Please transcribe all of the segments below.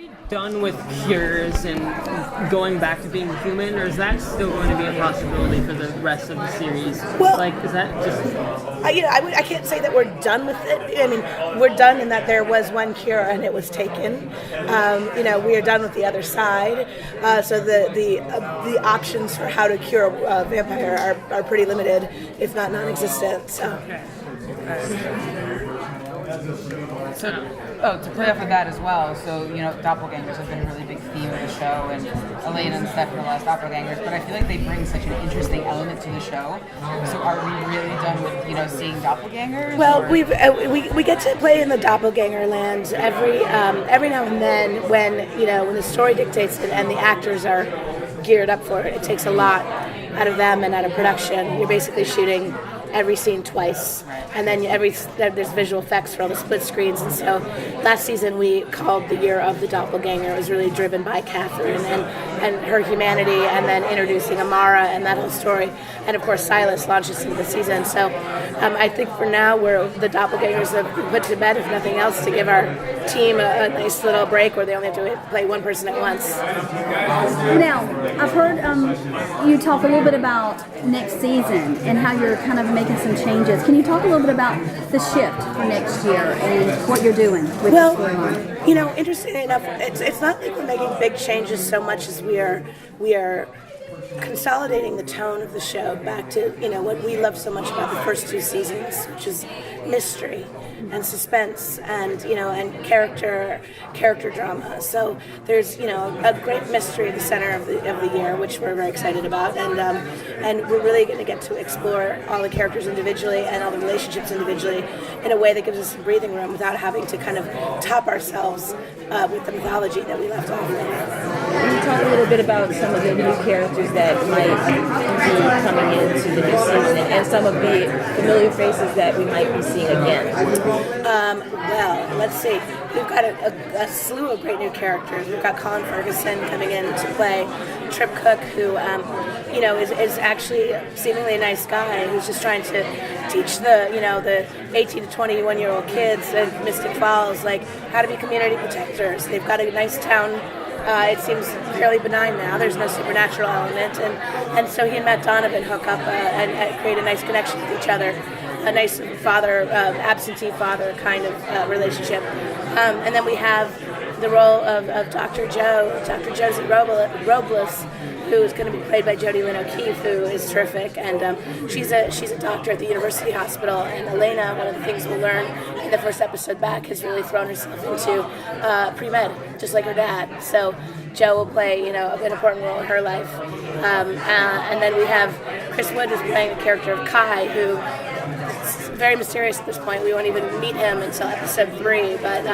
we done with cures and going back to being human, or is that still going to be a possibility for the rest of the series? Well, like, is that just? I can't say that we're done with it. I mean, we're done in that there was one cure and it was taken. We are done with the other side. So the options for how to cure a vampire are pretty limited, if not non-existent. So. To play off of that as well, so, doppelgangers have been a really big theme of the show, and Elena and Stephanie lost doppelgangers, but I feel like they bring such an interesting element to the show. So are we really done with, seeing doppelgangers? Well, we get to play in the doppelganger land every now and then when the story dictates it and the actors are geared up for it. It takes a lot out of them and out of production. You're basically shooting every scene twice, and then there's visual effects for all the split screens. And so last season we called the Year of the Doppelganger. It was really driven by Catherine and her humanity, and then introducing Amara and that whole story. And of course Silas launches into the season. So I think for now the Doppelgangers have been put to bed, if nothing else, to give our team a nice little break where they only have to play one person at once. Now, I've heard you talk a little bit about next season and how you're kind of making some changes. Can you talk a little bit about the shift for next year and what you're doing with the storyline? Interestingly enough, it's not like we're making big changes so much as we are consolidating the tone of the show back to what we love so much about the first two seasons, which is mystery and suspense and and character drama. So there's a great mystery at the center of the year, which we're very excited about, and we're really going to get to explore all the characters individually and all the relationships individually in a way that gives us some breathing room without having to kind of top ourselves with the mythology that we left off with. Can you talk a little bit about some of the new characters that might be coming into the new season and some of the familiar faces that we might be seeing again? Well, let's see. We've got a slew of great new characters. We've got Colin Ferguson coming in to play Trip Cook, who is actually seemingly a nice guy who's just trying to teach the 18 to 21-year-old kids in Mystic Falls how to be community protectors. They've got a nice town. It seems fairly benign now. There's no supernatural element, and so he and Matt Donovan hook up and create a nice connection with each other. A nice absentee father kind of relationship. And then we have the role of Dr. Josie Robles, who is going to be played by Jodie Lynn O'Keefe, who is terrific. And she's a doctor at the University Hospital. And Elena, one of the things we'll learn in the first episode back, has really thrown herself into pre-med, just like her dad. So Jo will play, an important role in her life. And then we have Chris Wood, who's playing the character of Kai, who very mysterious at this point. We won't even meet him until episode 3, but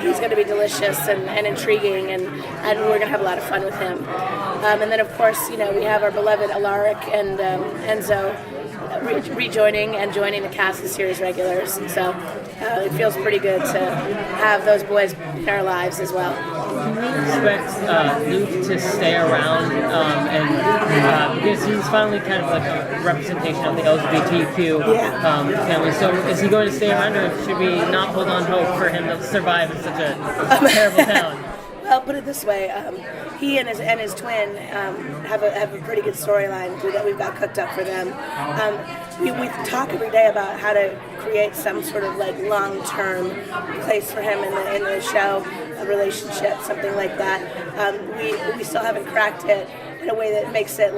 he's going to be delicious and intriguing, and we're going to have a lot of fun with him. And then, of course, we have our beloved Alaric and Enzo rejoining and joining the cast as series regulars. And so it feels pretty good to have those boys in our lives as well. Can we expect Luke to stay around because he's finally kind of like a representation of the LGBTQ family. So is he going to stay around, or should we not hold on hope for him to survive in such a terrible town? Well, put it this way: he and his twin have a pretty good storyline that we've got cooked up for them. We talk every day about how to create some sort of long-term place for him in the show, a relationship, something like that. We still haven't cracked it in a way that makes it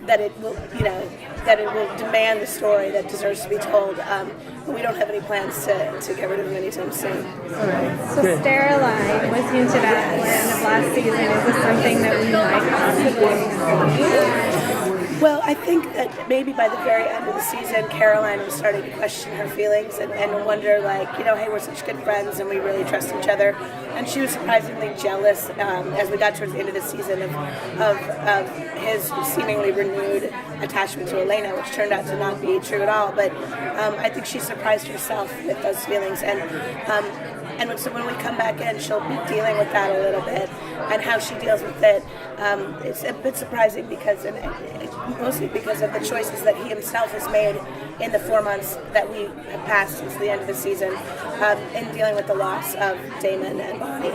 that it will demand the story that deserves to be told. But we don't have any plans to get rid of him anytime soon. All right. So Sterilite was hinted at at the end of last season. Is this something that we might possibly see? Well, I think that maybe by the very end of the season, Caroline was starting to question her feelings and wonder, hey, we're such good friends and we really trust each other. And she was surprisingly jealous as we got towards the end of the season of his seemingly renewed attachment to Elena, which turned out to not be true at all. But I think she surprised herself with those feelings. And so when we come back in, she'll be dealing with that a little bit, and how she deals with it. It's a bit surprising mostly because of the choices that he himself has made in the 4 months that we have passed since the end of the season in dealing with the loss of Damon and Bonnie.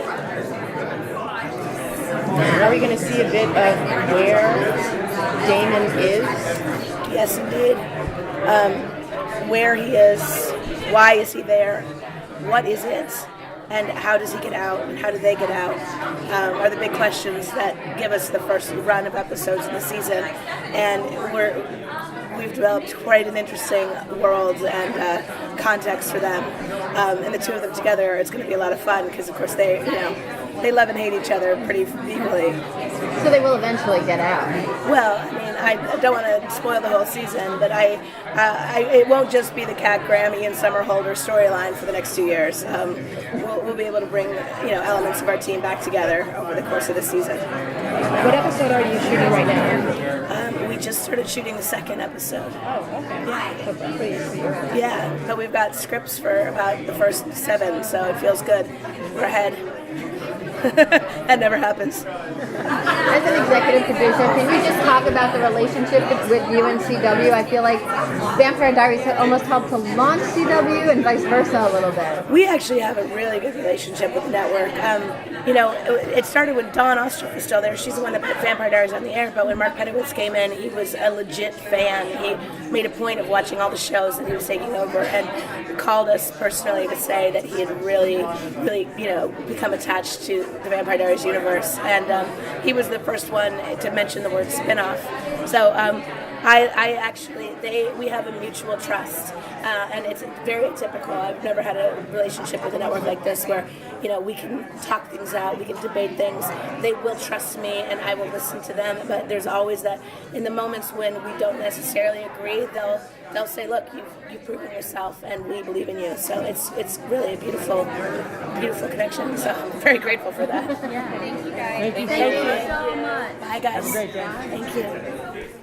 we going to see a bit of where Damon is? Yes, indeed. Where he is, why is he there, what is it, and how does he get out, and how do they get out, are the big questions that give us the first run of episodes in the season. And we've developed quite an interesting world and context for them. And the two of them together, it's going to be a lot of fun because, of course, they love and hate each other pretty equally. So they will eventually get out. Well, I mean, I don't want to spoil the whole season, but it won't just be the Cat Grammy and Summer Holder storyline for the next 2 years. We'll be able to bring elements of our team back together over the course of the season. What episode are you shooting right now? We just started shooting the second episode. Oh, okay. Yeah. So pretty early. Yeah, but we've got scripts for about the first 7, so it feels good. We're ahead. That never happens. As an executive producer, can you just talk about the relationship with you and CW? I feel like Vampire Diaries almost helped to launch CW and vice versa a little bit. We actually have a really good relationship with the network. It started when Dawn Ostrov was still there. She's the one that put Vampire Diaries on the air, but when Mark Pedowitz came in, he was a legit fan. He made a point of watching all the shows that he was taking over and called us personally to say that he had really, really, become attached to the Vampire Diaries universe. And he was the first one to mention the word spin-off. So we have a mutual trust, and it's very typical. I've never had a relationship with a network like this where, we can talk things out, we can debate things. They will trust me, and I will listen to them. But there's always that in the moments when we don't necessarily agree, they'll say, "Look, you've proven yourself, and we believe in you." So it's really a beautiful, beautiful connection. So I'm very grateful for that. Thank you guys. Thank you Thank you so much. Bye, guys. Have a great day. Thank you.